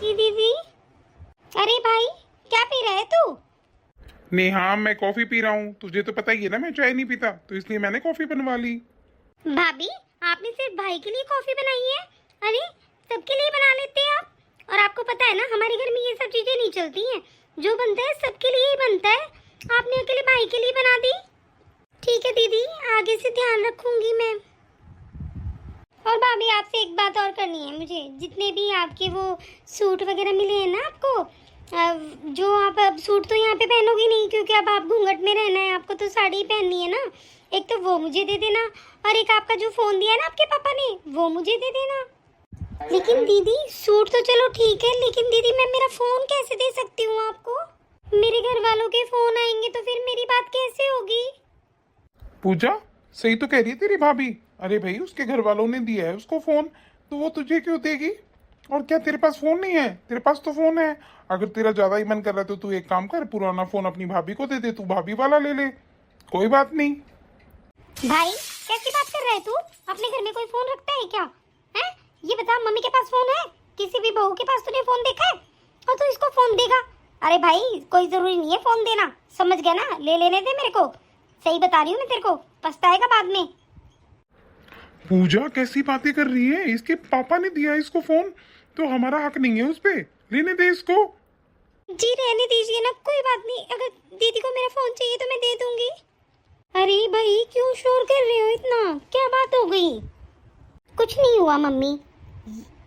आपकी दीदी। अरे भाई, क्या पी रहा है तू? नेहा, मैं कॉफी पी रहा हूँ। तुझे तो पता ही है ना, मैं चाय नहीं पीता, तो इसलिए मैंने कॉफी बनवा ली। भाभी, आपने सिर्फ भाई के लिए कॉफी बनाई है? अरे, सबके लिए बना लेते हैं आप। और आपको पता है ना, हमारे घर में ये सब चीजें नहीं चलती हैं। जो बनता है सबके लिए ही बनता है। आपने अकेले भाई के लिए बना दी। ठीक है दीदी, आगे से ध्यान रखूंगी मैं। और भाभी, आपसे एक बात और करनी है मुझे। जितने भी आपके वो सूट वगैरह मिले हैं ना आपको, जो आप अब सूट तो यहाँ पे पहनोगे नहीं, क्योंकि अब आप घूंघट में रहना है, आपको तो साड़ी पहननी है ना। एक तो वो मुझे दे देना, और एक आपका जो फोन दिया है ना आपके पापा ने, वो मुझे दे देना। लेकिन दीदी, सूट तो चलो ठीक है, लेकिन दीदी मैं मेरा फोन कैसे दे सकती हूँ आपको? मेरे घर वालों के फोन आएंगे तो फिर मेरी बात कैसे होगी? पूजा, सही तो कह रही है तेरी भाभी। अरे भाई, उसके घर वालों ने दिया है उसको फोन, तो वो तुझे क्यों देगी? और क्या तेरे पास फोन नहीं है? तेरे पास तो फोन है। अगर तेरा ज्यादा ही मन कर रहा है तो तू एक काम कर, पुराना फोन अपनी भाभी को दे दे, तू भाभी वाला ले ले, कोई बात नहीं। भाई, कैसी बात कर रहा है तू? अपने घर में कोई फोन रखता है क्या? हैं? ये बता, मम्मी के पास फोन है? किसी भी बहू के पास तूने फोन देखा है? और तू इसको फोन देगा? अरे भाई, कोई जरूरी नहीं है फोन देना, समझ गया ना? ले लेने दे मेरे को। सही बता रही हूँ मैं तेरे को, पछताएगा बाद में। पूजा, कैसी बातें कर रही है? इसके पापा ने दिया है इसको फोन, तो हमारा हक नहीं है उस पे। लेने दे इसको। जी रहने दीजिए ना, कोई बात नहीं। अगर दीदी को मेरा फोन चाहिए तो मैं दे दूंगी। अरे भाई, क्यों शोर कर रहे हो इतना? क्या बात हो गई? कुछ नहीं हुआ मम्मी,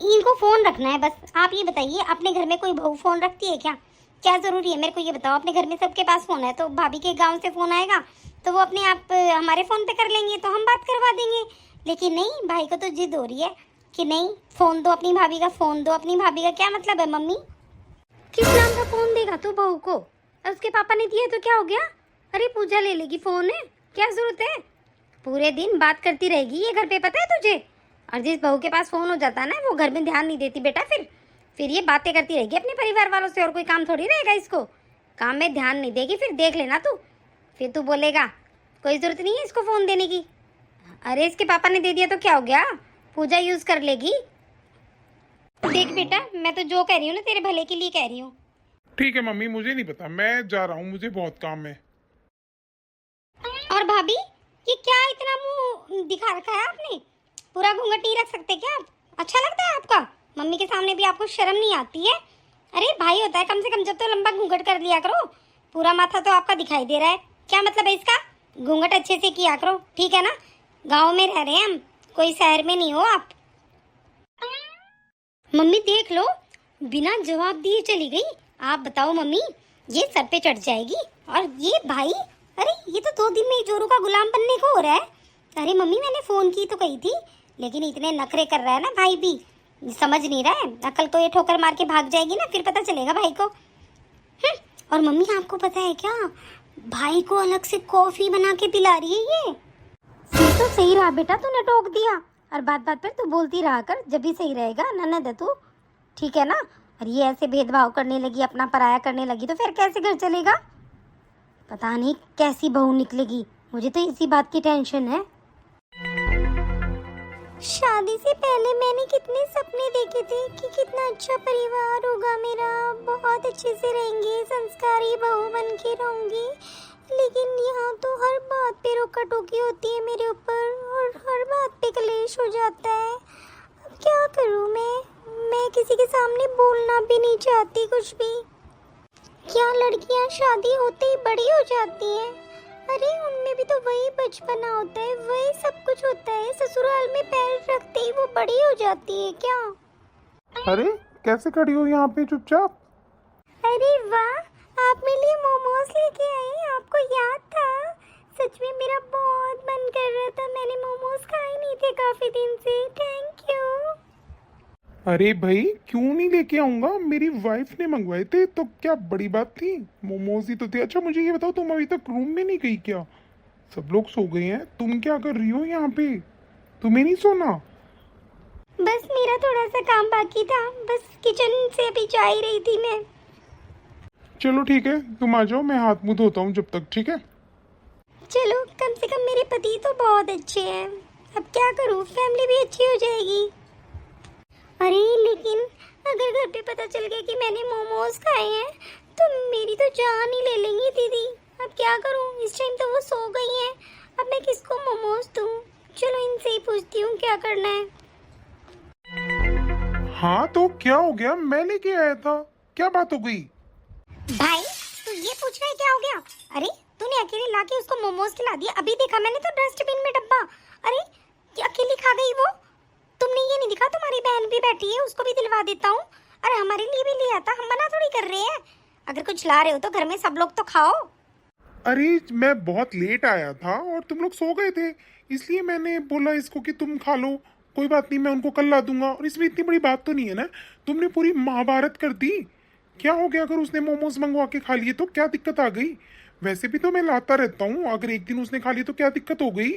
इनको फोन रखना है बस। आप ये बताइए, अपने घर में कोई बहू फोन रखती है क्या? क्या जरूरी है? मेरे को ये बताओ। अपने घर में सबके पास फोन है, तो भाभी के गांव से फोन आएगा तो वो अपने आप हमारे फोन पे कर लेंगे, तो हम बात करवा देंगे। लेकिन नहीं, भाई को तो जिद हो रही है कि नहीं, फोन दो अपनी भाभी का, फोन दो अपनी भाभी का। क्या मतलब है मम्मी? किस नाम का फोन देगा तू बहू को? और उसके पापा ने दिया तो क्या हो गया? अरे पूजा ले लेगी फोन, है क्या जरूरत है? पूरे दिन बात करती रहेगी ये घर पे, पता है तुझे? और जिस बहू के पास फोन हो जाता है ना, वो घर में ध्यान नहीं देती बेटा। फिर ये बातें करती रहेगी अपने परिवार वालों से, और कोई काम थोड़ी रहेगा इसको। काम में ध्यान नहीं देगी, फिर देख लेना तू। फिर तू बोलेगा कोई जरूरत नहीं है इसको फोन देने की। अरे, इसके पापा ने दे दिया तो क्या हो गया? पूजा यूज कर लेगी। देख बेटा, मैं तो जो कह रही हूँ ना, तेरे भले के लिए कह रही हूँ। ठीक है मम्मी, मुझे नहीं पता, मैं जा रहा हूँ, मुझे बहुत काम है। और भाभी, ये क्या इतना मुंह दिखा रखा है आपने? पूरा घूंघट नहीं रख सकते क्या आप? अच्छा लगता है आपका? मम्मी के सामने भी आपको शर्म नहीं आती है? अरे भाई होता है, कम से कम जब तो लंबा घूंघट कर लिया करो। पूरा माथा तो आपका दिखाई दे रहा है। क्या मतलब है इसका? घूंघट अच्छे से किया करो, ठीक है ना? गाँव में रह रहे हैं हम, कोई शहर में नहीं हो आप। मम्मी देख लो, बिना जवाब दिए चली गई। आप बताओ मम्मी, ये सर पे चढ़ जाएगी। और ये भाई, अरे ये तो 2 दिन में ही जोरू का गुलाम बनने को हो रहा है। अरे मम्मी, मैंने फोन की तो कही थी, लेकिन इतने नखरे कर रहा है ना भाई भी, समझ नहीं रहा है। अकल तो ये ठोकर मार के भाग जाएगी ना, फिर पता चलेगा भाई को। और मम्मी, आपको पता है क्या, भाई को अलग से कॉफी बना के पिला रही है ये। तो सही रहा बेटा, तूने टोक दिया। और बात बात पर तू बोलती रहा कर, जब भी सही रहेगा ननद है तू, ठीक है ना? और ये ऐसे भेदभाव करने लगी, अपना पराया करने लगी, तो फिर कैसे घर चलेगा? पता नहीं कैसी बहू निकलेगी, मुझे तो इसी बात की टेंशन है। शादी से पहले मैंने कितने सपने देखे थे कि कितना अच्छा परिवार होगा मेरा, बहुत अच्छे से रहेंगे, संस्कारी बहू बन के रहूंगी। लेकिन यहाँ तो हर बात पे रोका टोकी होती है मेरे ऊपर, और हर बात पे कलेश हो जाता है। अब क्या करूँ मैं किसी के सामने बोलना भी नहीं चाहती कुछ भी। क्या लड़कियाँ शादी होते ही बड़ी हो जाती हैं? अरे उनमें भी तो वही बचपना होता है, वही सब कुछ होता है। ससुराल में पैर रखते ही वो बड़ी हो जाती है क्या? अरे, कैसे खड़ी हो यहाँ पे चुपचाप? अरे वाह, आप मेरे लिए मोमोज लेके आए, आपको याद था? सच में मेरा बहुत मन कर रहा था, मैंने मोमोज खाए नहीं थे काफी दिन से। Thank you. अरे भाई, क्यों नहीं लेके आऊंगा? मेरी वाइफ ने मंगवाए थे, तो क्या बड़ी बात थी? मोमोज ही तो थे। अच्छा मुझे ये बताओ, तुम अभी तक रूम में नहीं गई क्या? सब लोग सो गए हैं, तुम क्या कर रही हो यहाँ पे? तुम्हें नहीं सोना? बस मेरा थोड़ा सा काम बाकी था, बस किचन से अभी जा ही रही थी मैं। चलो ठीक है, तुम आ जाओ, मैं हाथ मुंह धोता हूँ जब तक, ठीक है? चलो, कम से कम मेरे पति तो बहुत अच्छे हैं। अब क्या करूँ, फैमिली भी अच्छी हो जाएगी। अरे लेकिन अगर घर घर पे पता चल गया कि मैंने मोमोज खाए हैं तो मेरी तो जान ही ले लेंगी दीदी। अब क्या करूं, इस टाइम तो वो सो गई हैं। अब मैं किसको मोमोज दूं? चलो इनसे ही पूछती हूँ क्या करना है। हाँ तो क्या हो गया, मैं लेके आया था, क्या बात हो गई? भाई तू ये पूछ रहा है क्या हो गया? अरे तूने अकेले लाके उसको मोमोज खिला दिया, अभी देखा मैंने तो डस्टबिन में डब्बा। अरे ये अकेली खा गई वो? तुमने ये नहीं दिखा तुम्हारी बहन भी बैठी है, उसको भी दिलवा देता हूँ। अरे हमारे लिए भी ले आता, हम मना थोड़ी कर रहे हैं। अगर कुछ ला रहे हो तो घर में सब लोग तो खाओ। अरे मैं बहुत लेट आया था और तुम लोग सो गए थे, इसलिए मैंने बोला इसको कि तुम खा लो, कोई बात नहीं, मैं उनको कल ला दूंगा। और इसमें इतनी बड़ी बात तो नहीं है ना, तुमने पूरी महाभारत कर दी। क्या हो गया अगर उसने मोमोज मंगवा के खा लिए तो क्या दिक्कत आ गई? वैसे भी तो मैं लाता रहता हूँ, अगर एक दिन उसने खा ली तो क्या दिक्कत हो गई?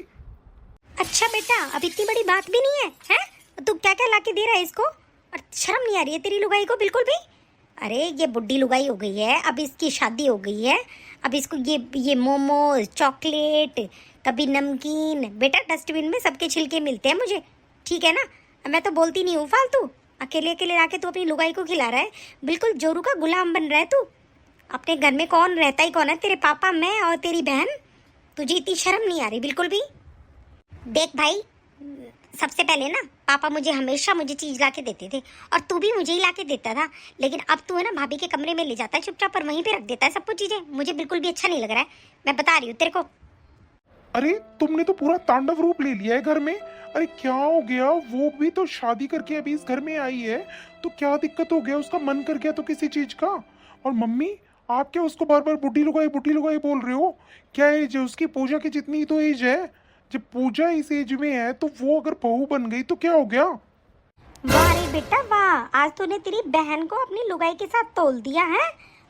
अच्छा बेटा, अब इतनी बड़ी बात भी नहीं है, हैं? तू क्या क्या लाके दे रहा है इसको? और शर्म नहीं आ रही है तेरी लुगाई को बिल्कुल भी? अरे ये बुड्ढी लुगाई हो गई है, अब इसकी शादी हो गई है, अब इसको ये मोमोज, चॉकलेट, कभी नमकीन। बेटा डस्टबिन में सबके छिलके मिलते हैं मुझे, ठीक है ना? मैं तो बोलती नहीं हूँ फालतू। अकेले अकेले आके तू अपनी लुगाई को खिला रहा है, बिल्कुल जोरू का गुलाम बन रहा है तू। अपने घर में कौन रहता ही कौन है? तेरे पापा, मैं और तेरी बहन। तुझे इतनी शर्म नहीं आ रही बिल्कुल भी? देख भाई, सबसे पहले ना पापा हमेशा मुझे चीज ला के देते थे और तू भी मुझे ही ला के देता था, लेकिन अब तू है ना भाभी के कमरे में ले जाता है चुपचाप और वहीं पे रख देता है सब कुछ चीजें। मुझे बिल्कुल भी अच्छा नहीं लग रहा है, मैं बता रही हूँ तेरे को। अरे तुमने तो पूरा तांडव रूप ले लिया है घर में। अरे क्या हो गया, वो भी तो शादी करके अभी इस घर में आई है, तो क्या दिक्कत हो गया? उसका मन कर गया तो किसी चीज का। और मम्मी, आप क्या उसको बार बार बुढ़ी लुगाई बोल रहे हो? क्या एज है उसकी? पूजा की जितनी ही तो एज है। जब पूजा इस एज में है तो वो अगर बहू बन गई तो क्या हो गया? वाह रे बेटा वाह, आज तूने तेरी बहन को अपनी लुगाई के साथ तोल दिया है।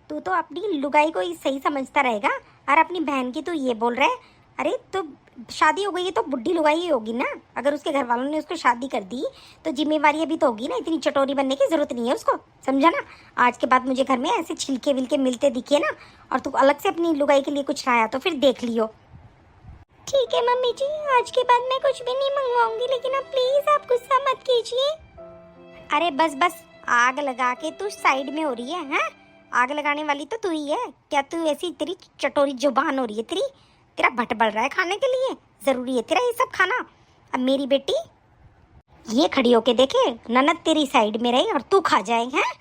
तू तो अपनी लुगाई को ही सही समझता रहेगा और अपनी बहन की तू ये बोल रहा है। अरे तो शादी हो गई है तो बुढ़ी लुगाई ही होगी ना। अगर उसके घर वालों ने उसको शादी कर दी तो जिम्मेवारी भी तो होगी ना, इतनी चटोरी बनने की जरूरत नहीं है उसको, समझा ना? आज के बाद मुझे घर में ऐसे छिलके विलके मिलते दिखे ना और तू अलग से अपनी लुगाई के लिए कुछ लाया तो फिर देख लियो। ठीक है मम्मी जी, आज के बाद मैं कुछ भी नहीं मंगवाऊंगी, लेकिन अब प्लीज आप गुस्सा मत कीजिए। अरे बस बस, आग लगा के तू साइड में हो रही है, हैं? आग लगाने वाली तो तू ही है। क्या तू ऐसी, तेरी चटोरी जुबान हो रही है तेरी, तेरा भट बढ़ रहा है खाने के लिए? जरूरी है तेरा ये सब खाना? अब मेरी बेटी ये खड़ी होके देखे, ननद तेरी साइड में रही और तू खा जाए, हैं?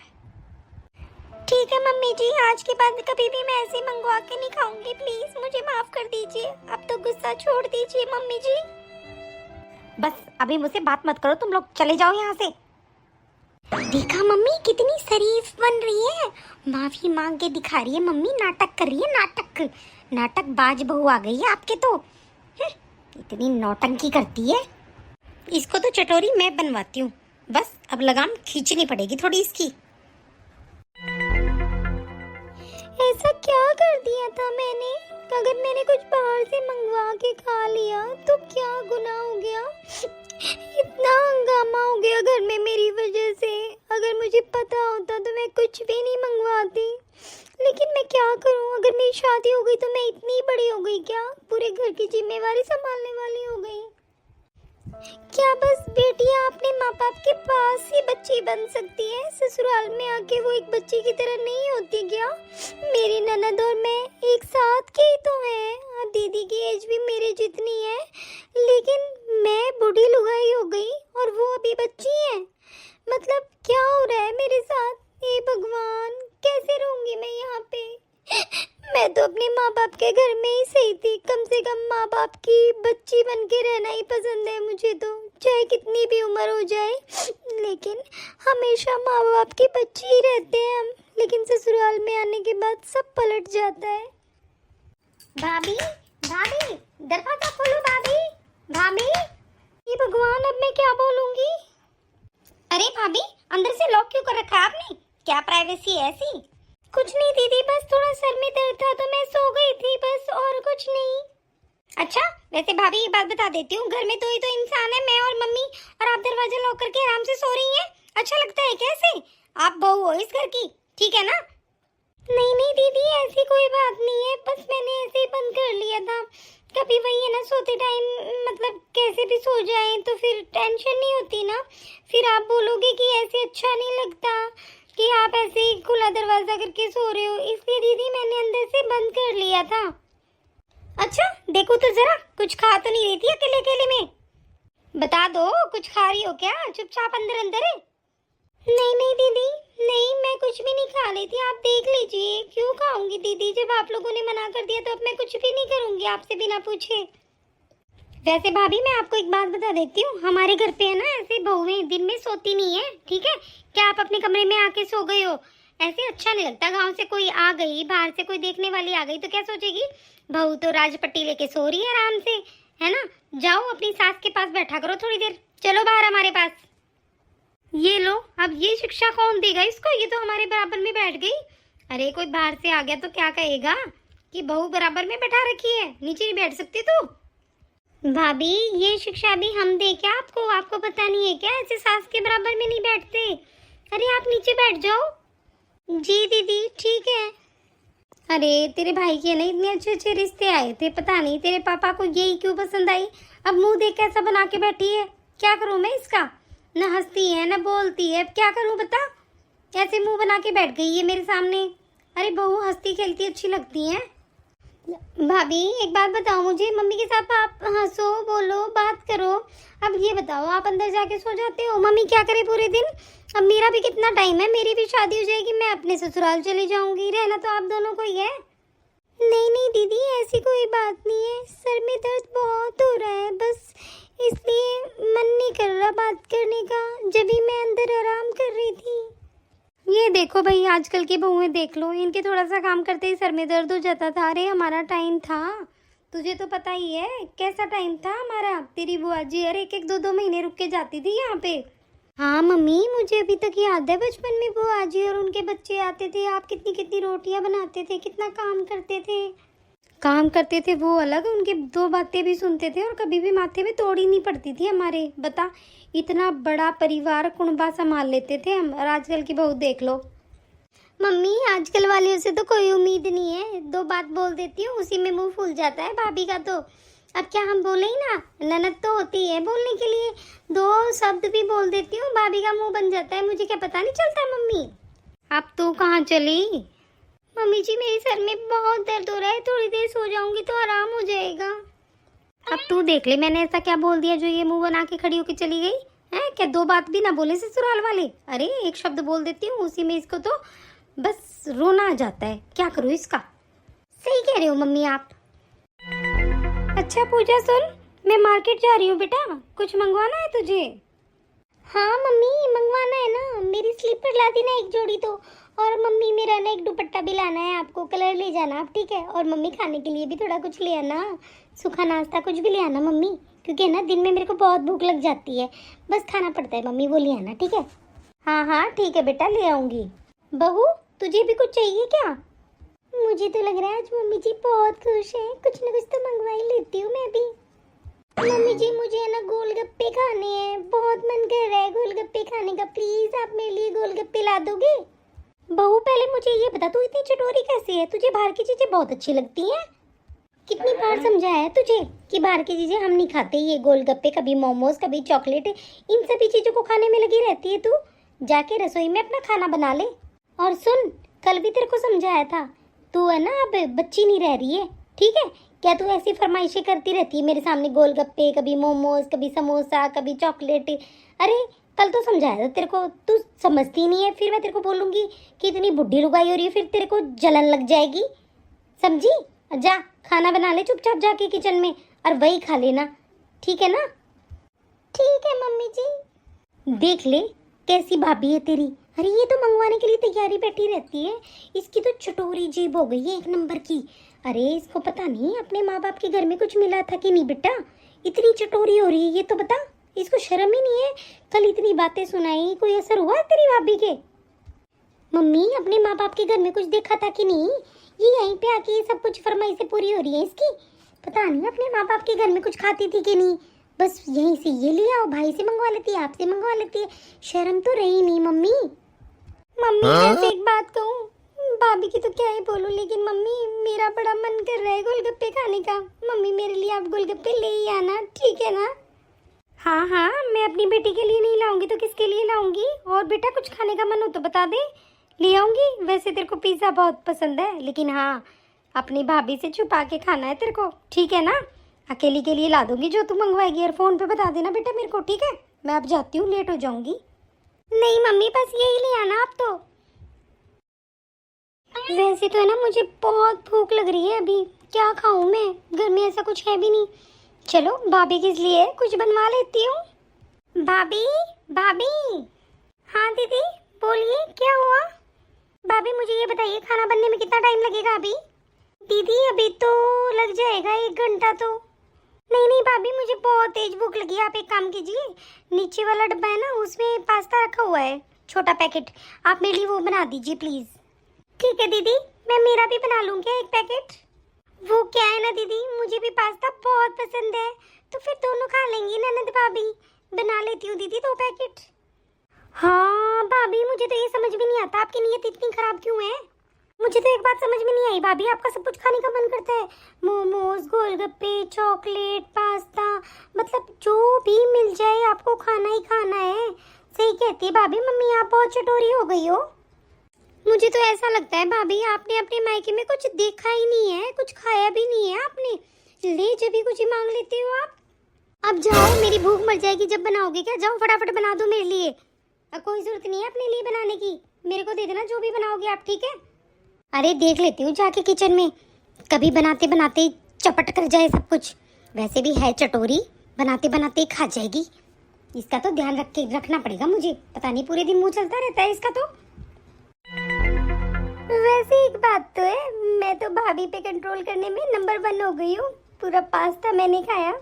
ठीक है मम्मी जी, आज के बाद कभी भी मैं ऐसे मंगवा के नहीं खाऊंगी, प्लीज मुझे माफ कर दीजिए। अब तो गुस्सा छोड़ दीजिए मम्मी जी। बस अभी मुझसे बात मत करो, तुम लोग चले जाओ यहाँ से। देखा मम्मी कितनी शरीफ बन रही है, माफी मांग के दिखा रही है। मम्मी नाटक कर रही है, नाटक बाज बहू आ गई है आपके तो। इतनी नौटंकी करती है, इसको तो चटोरी मैं बनवाती हूँ। बस अब लगाम खींचनी पड़ेगी थोड़ी इसकी। ऐसा क्या कर दिया था मैंने? अगर मैंने कुछ बाहर से मंगवा के खा लिया तो क्या गुनाह हो गया? इतना हंगामा हो गया घर में मेरी वजह से। अगर मुझे पता होता तो मैं कुछ भी नहीं मंगवाती, लेकिन मैं क्या करूं? अगर मेरी शादी हो गई तो मैं इतनी बड़ी हो गई क्या? पूरे घर की जिम्मेवारी संभालने वाली हो गई क्या? बस बेटियां अपने माँ बाप के पास ही बच्ची बन सकती है, ससुराल में आके वो एक बच्ची की तरह नहीं होती क्या? मेरी ननद और मैं एक साथ के ही तो हैं और दीदी की एज भी मेरे जितनी है, लेकिन मैं बूढ़ी लुगाई हो गई और वो अभी बच्ची है। मतलब क्या हो रहा है मेरे साथ? हे भगवान, कैसे रहूंगी मैं यहाँ पे? मैं तो अपने माँ बाप के घर में ही सही थी, कम से कम माँ बाप की बच्ची बन के रहना ही पसंद है मुझे तो, चाहे कितनी भी उम्र हो जाए। लेकिन हमेशा माँ बाप की बच्ची ही रहते हैं हम, लेकिन ससुराल में आने के बाद सब पलट जाता है। भाभी भाभी दरवाजा खोलो, भाभी भाभी। ये भगवान, अब मैं क्या बोलूंगी? अरे भाभी, अंदर से लॉक क्यों कर रखा है आपने? क्या प्राइवेसी है ऐसी? कुछ नहीं दीदी, बस थोड़ा सर में दर्द था तो मैं सो गई थी बस, और कुछ नहीं। अच्छा वैसे भाभी एक बात बता देती हूँ, घर में तो ही तो इंसान है, मैं और मम्मी, और आप दरवाजा लॉक करके आराम से सो रही हैं। अच्छा लगता है कैसे? आप बहू हो इस घर की, ठीक है ना? नहीं नहीं दीदी, ऐसी कोई बात नहीं है, बस मैंने ऐसे ही बंद कर लिया था। कभी वही है ना, सोते टाइम मतलब कैसे भी सो जाए तो फिर टेंशन नहीं होती ना, फिर आप बोलोगे कि ऐसे अच्छा नहीं लगता आप ऐसे ही खुला दरवाजा करके सो रहे हो, इसलिए दीदी मैंने अंदर से बंद कर लिया था। अच्छा देखो तो जरा, कुछ खा तो नहीं रही थी अकेले अकेले में? बता दो कुछ खा रही हो क्या? चुपचाप अंदर अंदर है। नहीं नहीं दीदी, नहीं मैं कुछ भी नहीं खा रही थी, आप देख लीजिए। क्यों खाऊंगी दीदी, जब आप लोगों ने मना कर दिया तो अब मैं कुछ भी नहीं करूंगी आपसे बिना पूछे। वैसे भाभी मैं आपको एक बात बता देती हूँ, हमारे घर पे है ना ऐसे बहुएं दिन में सोती नहीं है, ठीक है? क्या आप अपने कमरे में आके सो गए हो? ऐसे अच्छा नहीं लगता। गांव से कोई आ गई, बाहर से कोई देखने वाली आ गई तो क्या सोचेगी, बहू तो राजपट्टी लेके सो रही है आराम से, है ना? जाओ अपनी सास के पास बैठा करो थोड़ी देर, चलो बाहर हमारे पास। ये लो, अब ये शिक्षा कौन देगा इसको, ये तो हमारे बराबर में बैठ गई। अरे कोई बाहर से आ गया तो क्या कहेगा कि बहू बराबर में बैठा रखी है, नीचे नहीं बैठ सकती तू? भाभी ये शिक्षा भी हम दे क्या आपको? आपको पता नहीं है क्या, ऐसे सास के बराबर में नहीं बैठते। अरे आप नीचे बैठ जाओ। जी दीदी ठीक है। अरे तेरे भाई के ना इतने अच्छे अच्छे रिश्ते आए थे, पता नहीं तेरे पापा को यही क्यों पसंद आई। अब मुंह देख कैसा बना के बैठी है, क्या करूं मैं इसका? न हंसती है न बोलती है, क्या करूं बता? ऐसे मुंह बना के बैठ गई है मेरे सामने। अरे बहू हंसती खेलती अच्छी लगती है। भाभी एक बात बताओ मुझे, मम्मी के साथ आप हंसो बोलो बात करो। अब ये बताओ, आप अंदर जाके सो जाते हो, मम्मी क्या करे पूरे दिन? अब मेरा भी कितना टाइम है, मेरी भी शादी हो जाएगी, मैं अपने ससुराल चली जाऊंगी, रहना तो आप दोनों को ही है। नहीं नहीं दीदी ऐसी कोई बात नहीं है, सर में दर्द बहुत हो रहा है, बस इसलिए मन नहीं कर रहा बात करने का, जब भी मैं अंदर आराम कर रही थी। ये देखो भाई, आजकल की बहुएं देख लो, इनके थोड़ा सा काम करते ही सर में दर्द हो जाता था। अरे हमारा टाइम था, तुझे तो पता ही है कैसा टाइम था हमारा। तेरी बुआ जी अरे एक एक दो दो महीने रुक के जाती थी यहाँ पे। हाँ मम्मी मुझे अभी तक याद है, बचपन में बुआ जी और उनके बच्चे आते थे, आप कितनी कितनी रोटियां बनाते थे, कितना काम करते थे वो अलग, उनके दो बातें भी सुनते थे और कभी भी माथे में तोड़ ही नहीं पड़ती थी हमारे। बता, इतना बड़ा परिवार कुनबा संभाल लेते थे हम, और आजकल की बहू देख लो। मम्मी आजकल वालियों से तो कोई उम्मीद नहीं है, दो बात बोल देती हूँ उसी में मुंह फूल जाता है भाभी का तो। अब क्या हम बोले ही ना, ननद तो होती है बोलने के लिए, दो शब्द भी बोल देती हूँ भाभी का मुंह बन जाता है, मुझे क्या पता नहीं चलता मम्मी। अब तू कहाँ चली? मम्मी जी मेरे सर में बहुत दर्द हो रहा है, थोड़ी देर सो जाऊंगी तो आराम हो जाएगा। अब तू देख ले मैंने ऐसा क्या बोल दिया जो ये मुंह बना के खड़ी होके चली गई है? क्या दो बात भी ना बोले ससुराल वाले? अरे एक शब्द बोल देती हूँ उसी में इसको तो बस रोना आ जाता है, क्या करूँ इसका? सही कह रहे हो मम्मी आप। अच्छा पूजा सुन, मैं मार्केट जा रही हूँ बेटा, कुछ मंगवाना है तुझे? हाँ मम्मी मंगवाना है ना, मेरी स्लीपर ला दी ना एक जोड़ी तो, और मम्मी मेरा ना एक दुपट्टा भी लाना है, आपको कलर ले जाना आप, ठीक है? और मम्मी खाने के लिए भी थोड़ा कुछ ले आना, सूखा नाश्ता कुछ भी ले आना मम्मी, क्योंकि ना दिन में मेरे को बहुत भूख लग जाती है, बस खाना पड़ता है मम्मी, वो ले आना ठीक है? हाँ हाँ ठीक है बेटा ले आऊँगी। बहू तुझे भी कुछ चाहिए क्या? मुझे तो लग रहा है आज मम्मी जी बहुत खुश है, कुछ ना कुछ तो मंगवा ही लेती हूँ मैं भी। मम्मी जी मुझे ना गोलगप्पे खाने हैं, बहुत मन कर रहा है गोलगप्पे खाने का, प्लीज आप मेरे लिए गोलगप्पे ला दोगे? बहू पहले मुझे ये बता, तू इतनी चटोरी कैसे है? तुझे बाहर की चीजें बहुत अच्छी लगती हैं? कितनी बार समझाया है तुझे कि बाहर की चीजें हम नहीं खाते, ये गोलगप्पे कभी मोमोज कभी चॉकलेट, इन सभी चीजों को खाने में लगी रहती है तू। जाके रसोई में अपना खाना बना ले। और सुन, कल भी तेरे को समझाया था, तू है ना अब बच्ची नहीं रह रही है, ठीक है? क्या तू ऐसी फरमाइशें करती रहती है मेरे सामने, गोलगप्पे कभी मोमोज कभी समोसा कभी चॉकलेट? अरे कल तो समझाया था तेरे को, तू समझती नहीं है, फिर मैं तेरे को बोलूँगी कि इतनी बुढ़ी लुगाई हो रही है, फिर तेरे को जलन लग जाएगी, समझी? जा खाना बना ले चुपचाप जाके किचन में, और वही खा लेना, ठीक है ना? ठीक है मम्मी जी। देख ले कैसी भाभी है तेरी, अरे ये तो मंगवाने के लिए तैयारी बैठी रहती है, इसकी तो चटोरी जीभ हो गई है एक नंबर की। अरे इसको पता नहीं अपने माँ बाप के घर में कुछ मिला था कि नहीं बेटा, इतनी चटोरी हो रही है ये तो बता, इसको शर्म ही नहीं है? कल इतनी बातें सुनाई, कोई असर हुआ तेरी भाभी के? मम्मी अपने माँ बाप के घर में कुछ देखा था कि नहीं? ये यहीं पे आके ये सब कुछ फरमाइशें पूरी हो रही है इसकी, पता नहीं अपने माँ बाप के घर में कुछ खाती थी कि नहीं, बस यहीं से ये ले आओ, भाई से मंगवा लेती है, आपसे मंगवा लेती है, शर्म तो रही नहीं मम्मी। मम्मी वैसे एक बात कहूँ, भाभी की तो क्या ही बोलूँ, लेकिन मम्मी मेरा बड़ा मन कर रहा है गोलगप्पे खाने का, मम्मी मेरे लिए आप गोलगप्पे ले ही आना, ठीक है ना? हाँ हाँ मैं अपनी बेटी के लिए नहीं लाऊंगी तो किसके लिए लाऊंगी? और बेटा कुछ खाने का मन हो तो बता दे, ले आऊंगी। वैसे तेरे को पिज्ज़ा बहुत पसंद है, लेकिन हाँ अपनी भाभी से छुपा के खाना है तेरे को, ठीक है ना? अकेली के लिए ला दूंगी जो तू मंगवाएगी, और फ़ोन पे बता देना बेटा मेरे को, ठीक है? मैं अब जाती हूँ, लेट हो जाऊंगी। नहीं मम्मी, बस यही ले आना आप तो। वैसे तो है ना, मुझे बहुत भूख लग रही है अभी, क्या खाऊं मैं? घर में ऐसा कुछ है भी नहीं। चलो भाभी किस लिए कुछ बनवा लेती हूँ। भाभी, भाभी। हाँ दीदी बोलिए, क्या हुआ? भाभी मुझे ये बताइए, खाना बनने में कितना टाइम लगेगा अभी? दीदी अभी तो लग जाएगा 1 घंटा तो। नहीं नहीं भाभी, मुझे बहुत तेज भूख लगी है। आप एक काम कीजिए, नीचे वाला डब्बा है ना, उसमें पास्ता रखा हुआ है, छोटा पैकेट, आप मेरे लिए वो बना दीजिए प्लीज़। ठीक है दीदी, मैं मेरा भी बना लूँ क्या 1 पैकेट? वो क्या है ना दीदी, मुझे भी पास्ता बहुत पसंद है, तो फिर दोनों खा लेंगी ननद भाभी। बना लेती हूँ दीदी 2 पैकेट। हाँ भाभी, मुझे तो ये समझ में नहीं आता आपकी नीयत इतनी खराब क्यों है। मुझे तो एक बात समझ में नहीं आई भाभी, आपका सब कुछ खाने का मन करता है, मोमोज, गोलगप्पे, चॉकलेट, पास्ता, मतलब जो भी मिल जाए आपको खाना ही खाना है। सही कहती है भाभी मम्मी, आप बहुत चटोरी हो गई हो। मुझे तो ऐसा लगता है भाभी, आपने अपने मायके में कुछ देखा ही नहीं है, कुछ खाया भी नहीं है आपने, ले जब भी कुछ ही मांग लेते हो आप। अब जाओ, मेरी भूख मर जाएगी जब बनाओगे क्या, जाओ फटाफट बना दो मेरे लिए। अब कोई जरूरत नहीं है अपने लिए बनाने की, मेरे को दे देना जो भी बनाओगे आप, ठीक है? अरे देख लेती हूँ जाके किचन में, कभी बनाते बनाते चपट कर जाए सब कुछ। वैसे भी है चटोरी, बनाते बनाते ही खा जाएगी। इसका तो ध्यान रखना पड़ेगा मुझे, पता नहीं पूरे दिन मुंह चलता रहता है इसका तो। वैसे एक बात तो है, मैं तो भाभी पे कंट्रोल करने में नंबर 1 हो गई हूँ। पूरा पास्ता मैंने खाया,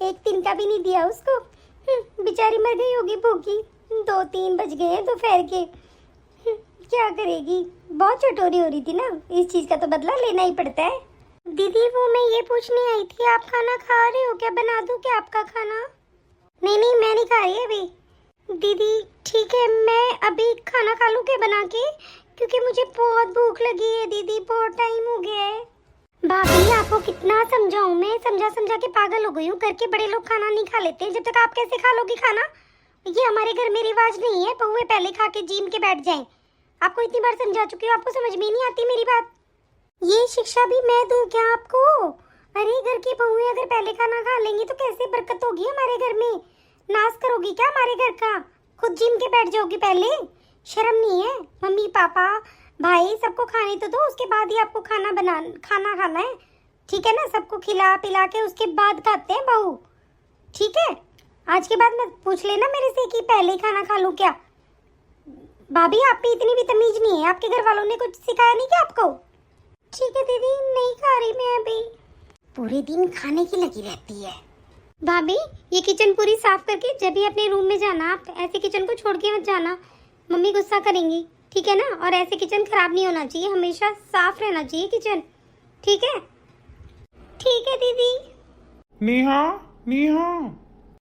1 दिन का भी नहीं दिया उसको। बेचारी मर गई होगी भूखी, 2-3 बज गए हैं दोपहर के। क्या करेगी, बहुत चटोरी हो रही थी ना, इस चीज का तो बदला लेना ही पड़ता है। दीदी वो मैं ये पूछने आई थी, आप खाना खा रहे हो क्या? बना दूं क्या आपका खाना? नहीं नहीं मैं नहीं खा रही अभी। दीदी ठीक है, मैं अभी खाना खा लूं क्या बना के, क्योंकि मुझे बहुत भूख लगी है दीदी, बहुत टाइम हो गया है। भाभी आपको कितना समझाऊं मैं, समझा समझा के पागल हो गई हूँ। घर के बड़े लोग खाना नहीं खा लेते, जब तक आप कैसे खा लोगी खाना? ये हमारे घर में रिवाज नहीं है, बहुएं पहले खा के जीम के बैठ जाएं। आपको इतनी बार समझा चुकी हूँ, आपको समझ में नहीं आती मेरी बात। ये शिक्षा भी मैं दूं क्या आपको? अरे घर की बहुएं अगर पहले खाना खा लेंगी तो कैसे बरकत होगी हमारे घर में? नाश करोगी क्या हमारे घर का? खुद जिम के बैठ जाओगी पहले? शर्म नहीं है? मम्मी पापा भाई सबको खाने तो दो, उसके बाद ही आपको खाना खाना है, ठीक है ना? सबको खिला पिला के उसके बाद खाते हैं बहू, ठीक है? आज के बाद मत पूछ लेना मेरे से कि पहले ही खाना खा लूं क्या। भाभी आप पे इतनी भी तमीज नहीं है, आपके घर वालों ने कुछ सिखाया नहीं क्या आपको? ठीक है दीदी, नहीं खा रही मैं अभी। पूरे दिन खाने की लगी रहती है। भाभी ये किचन पूरी साफ करके जब भी अपने रूम में जाना, आप ऐसे किचन को छोड़ के मत जाना, मम्मी गुस्सा करेंगी, ठीक है ना? और ऐसे किचन खराब नहीं होना चाहिए, हमेशा साफ रहना चाहिए किचन, ठीक है? ठीक है दीदी। नेहा, नेहा,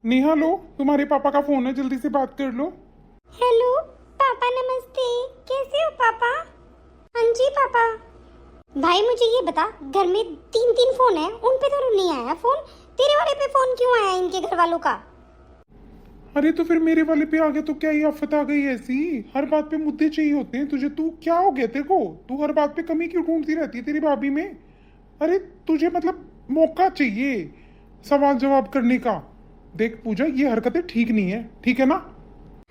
नेहा लो, तुम्हारे पापा का फोन है, जल्दी से बात कर लो। हेलो पापा, नमस्ते, कैसे हो पापा? हाँ जी पापा। भाई मुझे ये बता, घर में 3 फोन है, उन पे तो नहीं आया फोन, तेरे वाले पे फोन क्यों आया इनके घर वालों का? अरे तो फिर मेरे वाले पे आ गया तो क्या ही आफत आ गई ऐसी? हर बात पे मुद्दे चाहिए होते हैं तुझे, तू क्या हो गया तेरे को? तू हर बात पे कमी क्यों ढूंढती रहती है तेरी भाभी में? अरे तुझे मतलब मौका चाहिए सवाल जवाब करने का। देख पूजा, ये हरकतें ठीक नहीं है, ठीक है ना?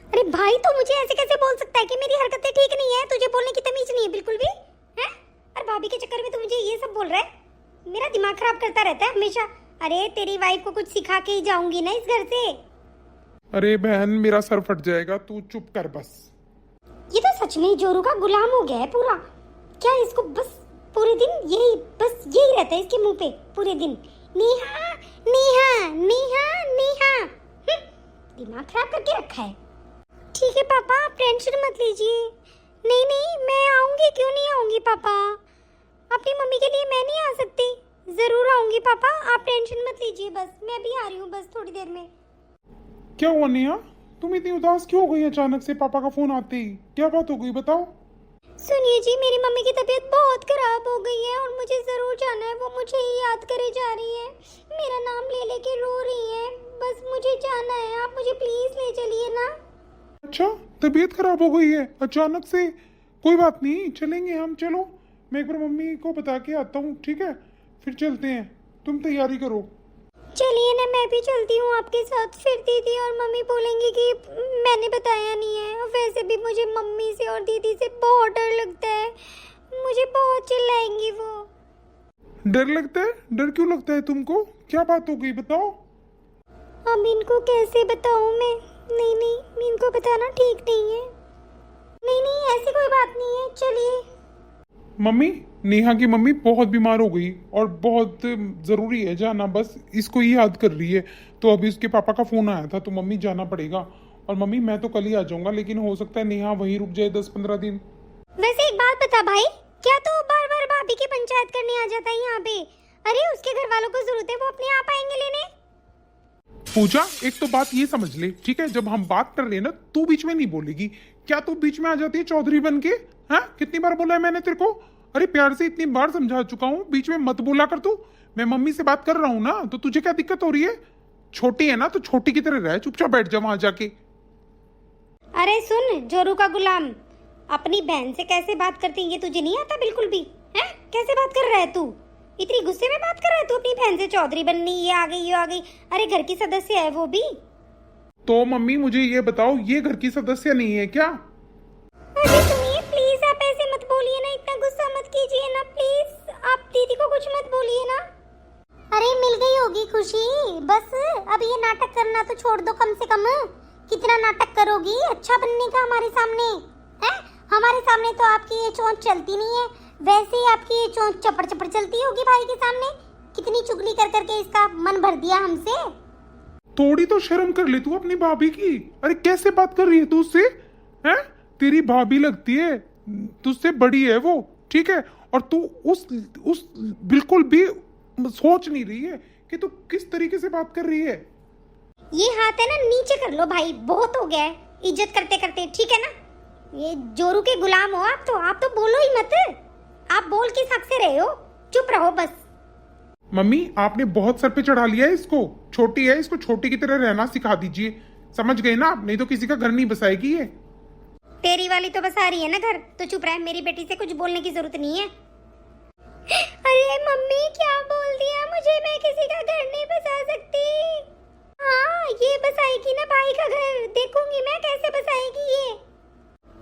अरे भाई तो मुझे ऐसे कैसे बोल सकता है कि मेरी हरकतें ठीक नहीं है? तुझे बोलने की तमीज नहीं है बिल्कुल भी, हैं? और भाभी के चक्कर में तू मुझे ये सब बोल रहा है? मेरा दिमाग खराब करता रहता है हमेशा। अरे तेरी वाइफ को कुछ सिखा के ही जाऊंगी ना इस घर से। अरे बहन मेरा सर फट जाएगा, तू चुप कर बस। ये तो सच में जोरू का गुलाम हो गया है पूरा। क्या इसको बस पूरे दिन यही रहता है इसके मुंह पे पूरे दिन, नेहा नेहा नेहा नेहा। दिमाग खराब करके रखा है। ठीक है पापा, आप टेंशन मत लीजिए। नहीं नहीं मैं आऊंगी, क्यों नहीं आऊंगी पापा? अपनी मम्मी के लिए मैं नहीं आ सकती? जरूर आऊंगी पापा, आप टेंशन मत लीजिए, बस मैं भी आ रही हूँ बस थोड़ी देर में। क्या हुआ नेहा, तुम इतनी उदास क्यों हो गई अचानक से पापा का फोन आते ही? क्या बात हो गई बताओ। सुनिए जी, मेरी मम्मी की तबीयत बहुत खराब हो गई है और मुझे जरूर जाना है। वो मुझे ही याद करे जा रही है, मेरा नाम ले लेके रो रही है, बस मुझे जाना है, आप मुझे प्लीज ले चलिए ना। अच्छा तबीयत खराब हो गई है अचानक से? कोई बात नहीं, चलेंगे हम। चलो मैं एक बार मम्मी को बता के आता हूँ, ठीक है? फिर चलते हैं, तुम तैयारी करो। चलिए ना, मैं भी चलती हूँ आपके साथ। फिर दीदी और मम्मी बोलेंगी कि मैंने बताया नहीं है। और वैसे भी मुझे मम्मी से और दीदी से बहुत डर लगता है, मुझे बहुत चिल्लाएंगी वो। डर लगता है? डर क्यों लगता है तुमको? क्या बात हो गई, बताओ। अब इनको कैसे बताऊँ मैं? नहीं, इनको बताना ठीक नहीं है। नहीं, ऐसी कोई बात नहीं है, चलिए। मम्मी, नेहा की मम्मी बहुत बीमार हो गई और बहुत ज़रूरी है जाना, बस इसको ही याद कर रही है। तो अभी उसके पापा का फ़ोन आया था, तो मम्मी जाना पड़ेगा। और मम्मी मैं तो कल ही आ जाऊंगा, लेकिन हो सकता है नेहा वहीं रुक जाए 10-15 दिन। वैसे एक बात बता भाई, क्या तो बार बार भाभी की पंचायत करने आ जाता है यहाँ पे? अरे उसके घर वालों को जरूरत है, वो अपने आप आएंगे लेने। पूजा, एक तो बात ये समझ ले, ठीक है? जब हम बात कर रहे हैं ना, तू बीच में नहीं बोलेगी। क्या तू बीच में आ जाती है चौधरी बन के? हाँ, कितनी बार बोला है मैंने तेरे को? अरे प्यार से इतनी बार समझा चुका हूँ, बीच में मत बोला कर तू। मैं मम्मी से बात कर रहा हूँ ना, तो तुझे क्या दिक्कत हो रही है? छोटी है ना, तो छोटी की तरह रह, चुपचाप बैठ जा वहां जाके। अरे सुन जोरू का गुलाम, अपनी बहन से कैसे बात करती है ये तुझे नहीं आता बिल्कुल भी? हैं? कैसे बात कर रहा है तू? इतनी गुस्से में बात कर रहा है तू अपनी बहन से? चौधरी बननी, ये आ गई, ये आ गई। अरे घर की सदस्य है वो भी। तो मम्मी मुझे ये बताओ, ये घर की सदस्य नहीं है क्या? अरे सुनिए प्लीज, आप ऐसे मत बोलिए ना, इतना गुस्सा मत कीजिए ना प्लीज। आप दीदी को कुछ मत बोलिए ना। अरे मिल गई होगी खुशी, बस अब ये नाटक करना तो छोड़ दो कम से कम। कितना नाटक करोगी अच्छा बनने का हमारे सामने? हैं? हमारे सामने तो आपकी ये चोंच चलती नहीं है, वैसे ही आपकी ये चोंच चपड़ चपड़ चलती होगी भाई के सामने। कितनी चुगली कर करके इसका मन भर दिया हमसे। थोड़ी तो शर्म कर ले तू अपनी भाभी की। अरे कैसे बात कर रही है तू उससे? हैं? तेरी भाभी लगती है, तुझसे बड़ी है वो, ठीक है? और तू उस बिल्कुल भी सोच नहीं रही है कि तू किस तरीके से बात कर रही है। ये हाथ है ना नीचे कर लो भाई, बहुत हो गया है इज्जत करते करते, ठीक है ना? ये जोरू के गुलाम हो आप तो बोलो ही मत। आप बोल किस हक से रहे हो? चुप रहो बस। मम्मी, आपने बहुत सर पे चढ़ा लिया है इसको। छोटी है, इसको छोटी की तरह रहना सिखा दीजिए, समझ गए ना? नहीं तो किसी का घर नहीं बसाएगी ये। तेरी वाली तो बसा रही है ना घर, तो चुप रह। मेरी बेटी से कुछ बोलने की जरूरत नहीं है। अरे मम्मी क्या बोल दिया मुझे? मैं किसी का घर नहीं बसा सकती। हाँ ये बसाएगी ना भाई का घर, देखूंगी मैं कैसे बसाएगी ये।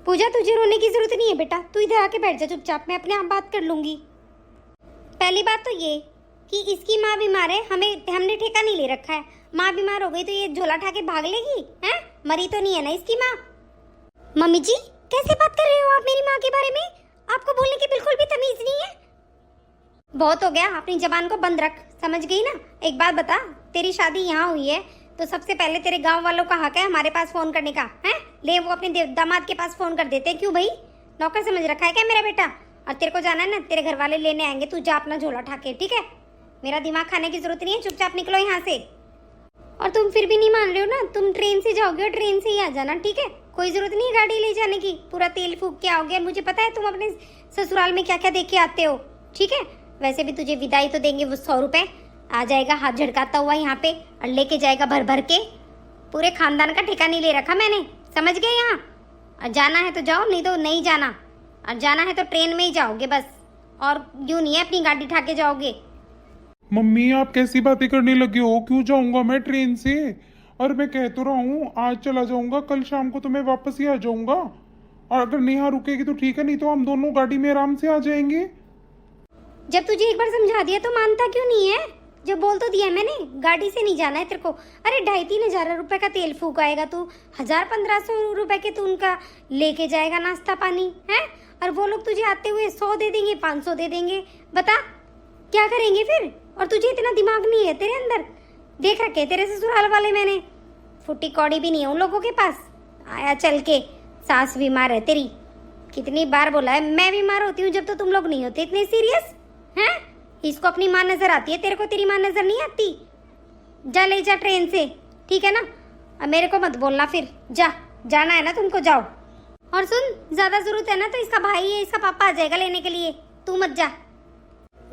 पूजा तुझे रोने की जरूरत नहीं है बेटा, तू इधर आके बैठ जा चुपचाप, मैं अपने आप बात कर लूंगी। पहली बात तो ये कि इसकी माँ बीमार है, हमने ठेका नहीं ले रखा है। माँ बीमार हो गई तो ये झोला उठा के भाग लेगी? हैं? मरी तो नहीं है ना इसकी माँ? मम्मी जी कैसे बात कर रहे हो आप मेरी माँ के बारे में? आपको बोलने की बिल्कुल भी तमीज नहीं है। बहुत हो गया, अपनी जबान को बंद रख, समझ गई ना? एक बात बता, तेरी शादी यहाँ हुई है तो सबसे पहले तेरे गांव वालों का हक है हमारे पास फोन करने का, है? ले वो अपने दामाद के पास फोन कर देते हैं। क्यों भाई, नौकर समझ रखा है क्या मेरा बेटा? और तेरे को जाना है ना, तेरे घर वाले लेने आएंगे, तू जा अपना झोला उठा के, ठीक है? मेरा दिमाग खाने की जरूरत नहीं है, चुपचाप निकलो यहाँ से। और तुम फिर भी नहीं मान रहे हो ना, तुम ट्रेन से जाओगे और ट्रेन से ही आ जाना, ठीक है? कोई जरूरत नहीं है गाड़ी ले जाने की, पूरा तेल फूक के आओगे। मुझे पता है तुम अपने ससुराल में क्या क्या देख के आते हो, ठीक है? वैसे भी तुझे विदाई तो देंगे वो 100 रुपए, आ जाएगा हाथ झड़काता हुआ यहाँ पे और लेके जाएगा भर भर के। पूरे खानदान का ठेका नहीं ले रखा मैंने, समझ गए? यहाँ और जाना है तो जाओ, नहीं तो नहीं जाना। और जाना है तो ट्रेन में ही जाओगे बस, और यूं नहीं है अपनी गाड़ी उठा के जाओगे। मम्मी आप कैसी बातें करने लगे हो? क्यों जाऊंगा मैं ट्रेन से? और मैं कह तो रहा हूँ आज चला जाऊंगा, कल शाम को तो मैं वापस ही आ जाऊंगा। और अगर नेहा रुकेगी तो ठीक है, नहीं तो हम दोनों गाड़ी में आराम से आ जाएंगे। जब तुझे एक बार समझा दिया तो मानता क्यों नहीं है? जब बोल तो दिया मैंने, गाड़ी से नहीं जाना है तेरे को। अरे 2,500-3,000 रुपए का तेल फूक आएगा, तू 1,000-1,500 रुपए के तू उनका लेके जाएगा नाश्ता पानी, है? और वो लोग तुझे आते हुए 100 दे देंगे, 500 दे देंगे, बता क्या करेंगे फिर? और तुझे इतना दिमाग नहीं है तेरे अंदर, देख रखे तेरे ससुराल वाले मैंने, फुट्टी कौड़ी भी नहीं है उन लोगों के पास। आया चल के, सास बीमार है तेरी, कितनी बार बोला है मैं बीमार होती हूँ जब तो तुम लोग नहीं होते इतने सीरियस, हैं? इसको अपनी माँ नजर आती है, तेरे को तेरी माँ नजर नहीं आती। जा ले जा ट्रेन से, ठीक है ना? अब मेरे को मत बोलना फिर, जा, जाना है ना तुमको जाओ। और सुन, ज्यादा जरूरत है ना तो इसका भाई है, इसका पापा आ जाएगा लेने के लिए, तू मत जा।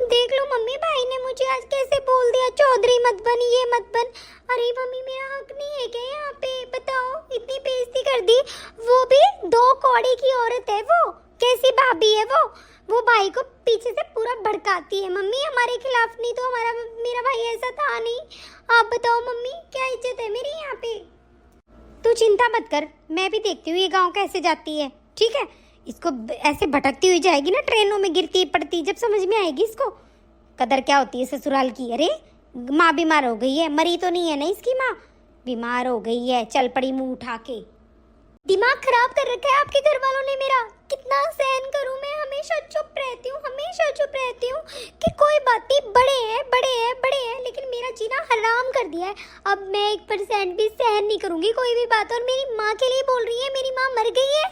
देख लो मम्मी, भाई ने मुझे आज कैसे बोल दिया, चौधरी मत बन, ये मत बन। अरे मम्मी मेरा हक नहीं है क्या यहाँ पे? बताओ, इतनी बेइज्जती कर दी, वो भी 2 कौड़ी की औरत है वो, कैसी भाभी है वो भाई को पीछे से पूरा भड़काती है मम्मी हमारे खिलाफ, नहीं तो हमारा मेरा भाई ऐसा था नहीं। आप बताओ मम्मी क्या इज्जत है मेरी यहाँ पे। तू चिंता मत कर, मैं भी देखती हूँ ये गांव कैसे जाती है, ठीक है। इसको ऐसे भटकती हुई जाएगी ना, ट्रेनों में गिरती पड़ती, जब समझ में आएगी इसको कदर क्या होती है ससुराल की। अरे माँ बीमार हो गई है, मरी तो नहीं है ना इसकी माँ, बीमार हो गई है, चल पड़ी मुंह उठा के। दिमाग खराब कर रखा है आपके घर वालों ने मेरा, कितना सहन करूं मैं, हमेशा चुप रहती हूँ कि कोई बात नहीं, बड़े हैं, लेकिन मेरा जीना हराम कर दिया है। अब मैं 1% भी सहन नहीं करूंगी कोई भी बात। और मेरी माँ के लिए बोल रही है, मेरी माँ मर गई है,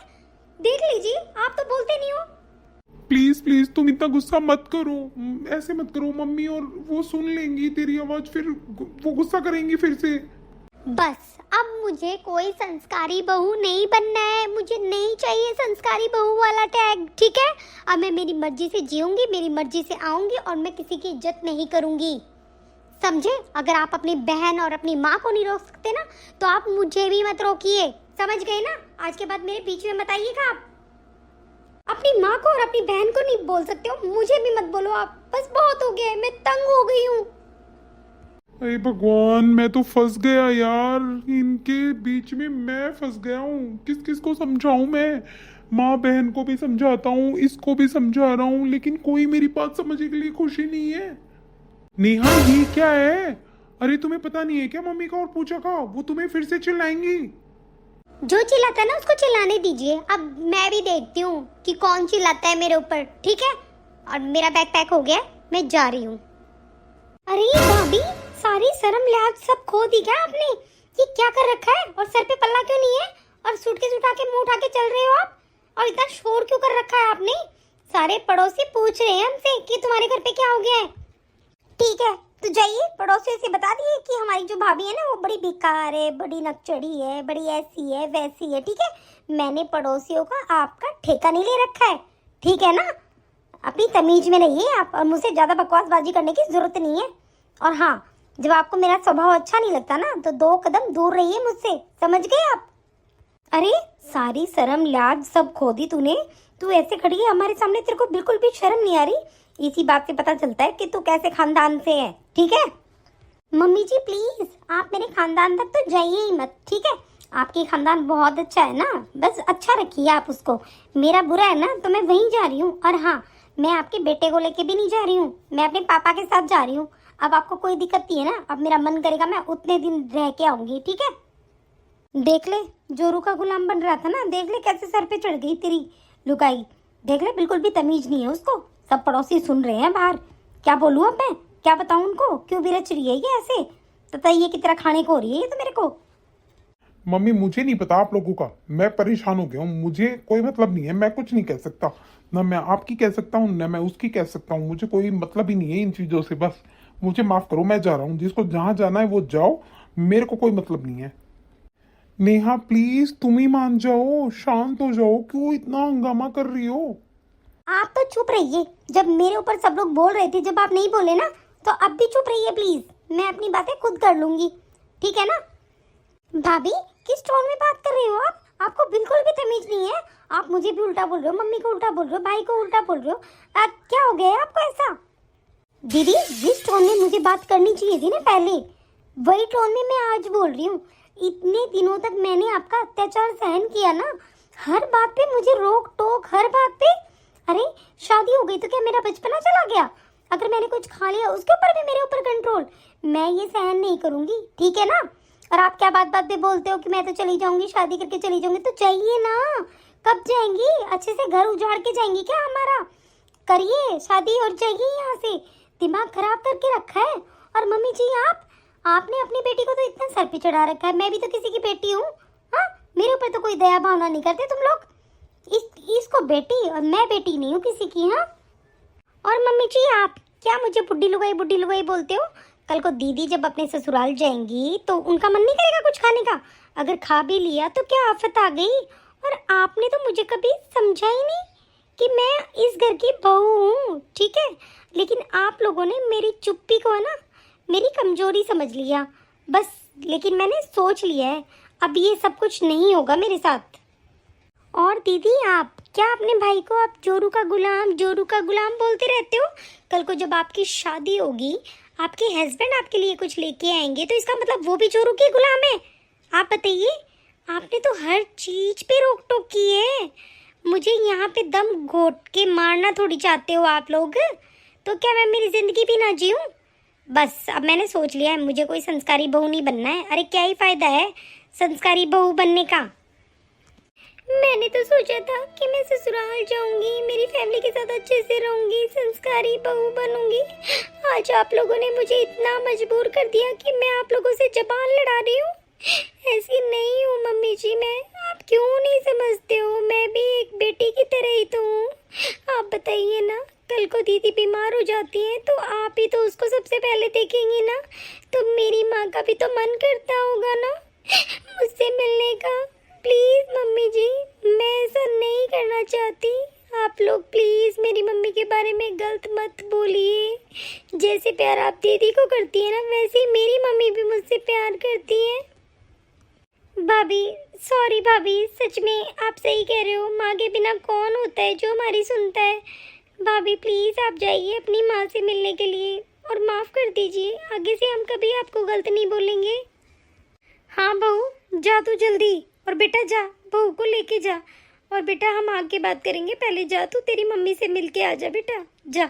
देख लीजिए, आप तो बोलते नहीं हो। प्लीज प्लीज तुम इतना गुस्सा मत करो, ऐसे मत करो मम्मी, और वो सुन लेंगी तेरी आवाज, फिर वो गुस्सा करेंगी फिर से। बस अब मुझे कोई संस्कारी बहू नहीं बनना है, मुझे नहीं चाहिए संस्कारी बहू वाला टैग, ठीक है। अब मैं मेरी मर्जी से जीऊंगी, मेरी मर्जी से आऊंगी, और मैं किसी की इज्जत नहीं करूंगी, समझे। अगर आप अपनी बहन और अपनी माँ को नहीं रोक सकते ना, तो आप मुझे भी मत रोकिए, समझ गए ना। आज के बाद मेरे बीच में मत आइएगा आप। अपनी माँ को और अपनी बहन को नहीं बोल सकते हो, मुझे भी मत बोलो आप, बस बहुत हो गया है, मैं तंग हो गई हूँ। अरे भगवान, मैं तो फंस गया यार, इनके बीच में मैं फंस गया हूँ। किस किस को समझाऊं मैं, माँ बहन को भी समझाता हूँ, इसको भी समझा रहा हूँ, लेकिन कोई मेरी बात समझने के लिए खुशी नहीं है। नेहा ये क्या है? अरे तुम्हें पता नहीं है क्या मम्मी का और पूजा का? वो तुम्हें फिर से चिल्लाएंगी। जो चिल्लाता है ना उसको चिल्लाने दीजिए, अब मैं भी देखती हूँ कि कौन चिल्लाता है मेरे ऊपर, ठीक है। और मेरा बैग पैक हो गया, मैं जा रही हूँ। अरे भाभी, सारी शर्म लिहाज सब खो दी क्या आपने? ये क्या कर रखा है, और सर पे पल्ला क्यों नहीं है, और सूटकेस उठा के मुंह उठा के चल रहे हो आप, और इतना शोर क्यों कर रखा है आपने? सारे पड़ोसी पूछ रहे हैं हमसे कि तुम्हारे घर पे क्या हो गया है। ठीक है तो जाइए पड़ोसियों से बता दिए कि हमारी जो भाभी है ना वो बड़ी बेकार है, बड़ी नकचड़ी है, बड़ी ऐसी है वैसी है, ठीक है। मैंने पड़ोसियों का आपका ठेका नहीं ले रखा है, ठीक है ना। अपनी तमीज में रहिए आप, और मुझसे ज्यादा बकवासबाजी करने की जरूरत नहीं है। और हाँ, जब आपको मेरा स्वभाव अच्छा नहीं लगता ना, तो 2 कदम दूर रहिए मुझसे, समझ गए आप। अरे सारी शर्म लाज सब खो दी तूने, तू ऐसे खड़ी है हमारे सामने, तेरे को बिल्कुल भी शर्म नहीं आ रही। इसी बात से पता चलता है कि तू कैसे खानदान से है, ठीक है। मम्मी जी प्लीज आप मेरे खानदान तक तो जाइए ही मत, ठीक है। आपकी खानदान बहुत अच्छा है ना, बस अच्छा रखिए आप उसको। मेरा बुरा है ना तो मैं वहीं जा रही हूँ। और हाँ, मैं आपके बेटे को लेके भी नहीं जा रही हूँ, मैं अपने पापा के साथ जा रही हूँ। अब आपको कोई दिक्कत नहीं है ना, अब मेरा मन करेगा मैं उतने दिन रह के आऊंगी, ठीक है। देख ले, जोरू का गुलाम बन रहा था ना, देख ले कैसे सर पे चढ़ गई तेरी लुगाई, देख ले, बिल्कुल भी तमीज नहीं है उसको। सब पड़ोसी सुन रहे हैं बाहर, क्या बोलूँ अब मैं, क्या बताऊँ उनको, क्यों भी रच रही है ये ऐसे, बताइए कि तरह खाने को हो रही है ये तो मेरे को। मम्मी मुझे नहीं पता आप लोगों का, मैं परेशान हो गया हूँ, मुझे कोई मतलब नहीं है, मैं कुछ नहीं कह सकता, ना मैं आपकी कह सकता हूँ ना मैं उसकी कह सकता हूँ, मुझे कोई मतलब ही नहीं है इन चीजों से। बस मुझे माफ करो, मैं जा रहा हूँ, जिसको जहां जाना है वो जाओ, मेरे को कोई मतलब नहीं है। नेहा प्लीज तुम ही मान जाओ, शांत हो जाओ, क्यों इतना हंगामा कर रही हो? आप तो चुप रहिए, जब मेरे ऊपर सब लोग बोल रहे थे, जब आप नहीं बोले ना, तो अब भी चुप रहिए प्लीज, मैं अपनी बातें खुद कर लूंगी, ठीक है ना। भाभी किस टोन में बात कर रही हो आप, आपको बिल्कुल भी तमीज नहीं है। आप मुझे भी उल्टा बोल रहे हो, मम्मी को उल्टा बोल रहे हो, भाई को उल्टा बोल रहे हो, क्या हो गया है आपको ऐसा? दीदी जिस टोन में मुझे बात करनी चाहिए थी ना पहले, वही टोन में मैं आज बोल रही हूँ। इतने दिनों तक मैंने आपका अत्याचार सहन किया ना, हर बात पे मुझे रोक टोक, हर बात पे। अरे शादी हो गई तो क्या मेरा बचपना चला गया? अगर मैंने कुछ खा लिया उसके ऊपर भी मेरे ऊपर कंट्रोल, मैं ये सहन नहीं करूंगी, ठीक है ना। और आप क्या बात बात पे बोलते हो कि मैं तो चली जाऊंगी, शादी करके चली जाऊंगी, तो जाइए ना। कब जाएंगी? अच्छे से घर उजाड़ के जाएंगी क्या हमारा? करिए शादी और जाइए यहाँ से, दिमाग खराब करके रखा है। और मम्मी जी आपने अपनी बेटी को तो इतना सर पे चढ़ा रखा है, मैं भी तो किसी की बेटी हूँ, हाँ, मेरे ऊपर तो कोई दया भावना नहीं करते तुम लोग। इसको बेटी और मैं बेटी नहीं हूँ किसी की, हाँ। और मम्मी जी आप क्या मुझे बुड्ढी लुगाई बोलते हो? कल को दीदी जब अपने ससुराल जाएंगी तो उनका मन नहीं करेगा कुछ खाने का? अगर खा भी लिया तो क्या आफत आ गई? और आपने तो मुझे कभी समझा ही नहीं कि मैं इस घर की बहू हूँ, ठीक है। लेकिन आप लोगों ने मेरी चुप्पी को है ना मेरी कमजोरी समझ लिया बस। लेकिन मैंने सोच लिया है अब ये सब कुछ नहीं होगा मेरे साथ। और दीदी आप क्या अपने भाई को आप जोरू का गुलाम बोलते रहते हो? कल को जब आपकी शादी होगी, आपके हस्बैंड आपके लिए कुछ लेके आएंगे, तो इसका मतलब वो भी जोरू के गुलाम है? आप बताइए, आपने तो हर चीज पे रोक टोक की है। मुझे यहाँ पे दम घोट के मारना थोड़ी चाहते हो आप लोग? तो क्या मैं मेरी जिंदगी भी ना जीऊं? बस अब मैंने सोच लिया है, मुझे कोई संस्कारी बहू नहीं बनना है। अरे क्या ही फायदा है संस्कारी बहू बनने का। मैंने तो सोचा था कि मैं ससुराल जाऊंगी, मेरी फैमिली के साथ अच्छे से रहूंगी, संस्कारी बहू बनूंगी। आज आप लोगों ने मुझे इतना मजबूर कर दिया कि मैं आप लोगों से जबान लड़ा रही हूँ। ऐसी नहीं हूँ मम्मी जी मैं, आप क्यों नहीं समझते हो? मैं भी एक बेटी की तरह ही तो हूँ। आप बताइए ना, कल को दीदी बीमार हो जाती है तो आप ही तो उसको सबसे पहले देखेंगी ना। तो मेरी माँ का भी तो मन करता होगा ना मुझसे मिलने का। प्लीज मम्मी जी, मैं ऐसा नहीं करना चाहती। आप लोग प्लीज मेरी मम्मी के बारे में गलत मत बोलिए। जैसे प्यार आप दीदी को करती है ना, वैसे ही मेरी मम्मी भी मुझसे प्यार करती है। भाभी, सॉरी भाभी, सच में आप सही कह रहे हो। माँ के बिना कौन होता है जो हमारी सुनता है? भाभी प्लीज आप जाइए अपनी माँ से मिलने के लिए और माफ कर दीजिए। आगे से हम कभी आपको गलत नहीं बोलेंगे। हाँ बहू, जा तू जल्दी। और बेटा जा, बहू को लेके जा। और बेटा हम आगे बात करेंगे, पहले जा तू तेरी मम्मी से मिल के आ जा बेटा, जा।